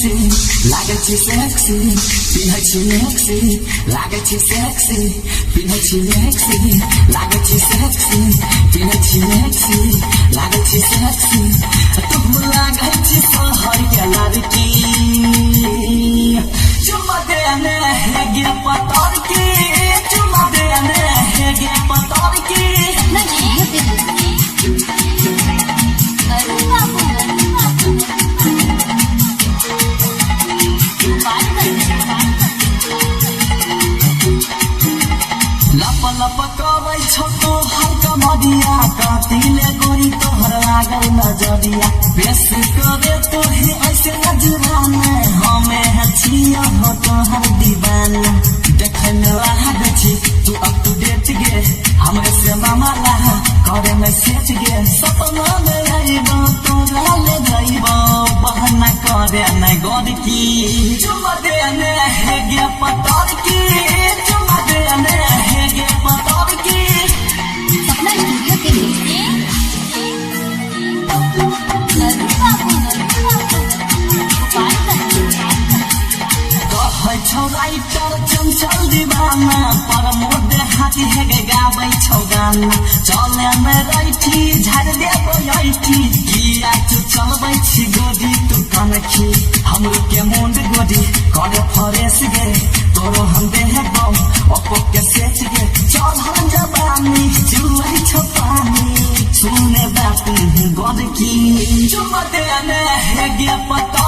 sexy, लागै छी sexy, पिन्है छी sexy, लागै छी sexy, पिन्है छी sexy, लागै छी sexy, पिन्है छी sexy, लागै छी sexy, तुम लागै छी सहरिया लड़की, चुम्मा देने है गे पतर की, चुम्मा देने है गे पतर की। लप करै छौ तोहर कमरिया, कतिले गोरी तोहर लागल नजरिया, बेसी करे तोहे ऐसे नजराना, हमें छिया हो तोहर दीवाना, देखे में लागै छी तू अप टू डेट गे, हमरे से मामला करे में सेट गे, सपना में आइबो तोरा ले जाइबो, बहाना करे नहीं गोद की, चुम्मा देने है गे पतर की, चुम्मा देने है गे पतर की। सपना स्टूडियो के लिए कहै छौ राइटर चंचल दीवाना, पर मोदे हाथी है गे गाबै छौ गाना, चले में रैठी झाड़ देबो ऐठी, किया तू चलबै छी गोदी तू कनखी, हमरो के मुंड गोदी करे फरेस गे, तोरो हम देहबो ओप्पो के सेट गे, चल हम जवानी चुलै छौ पानी, सुने बात गोद की, चुम्मा देने है गे पतर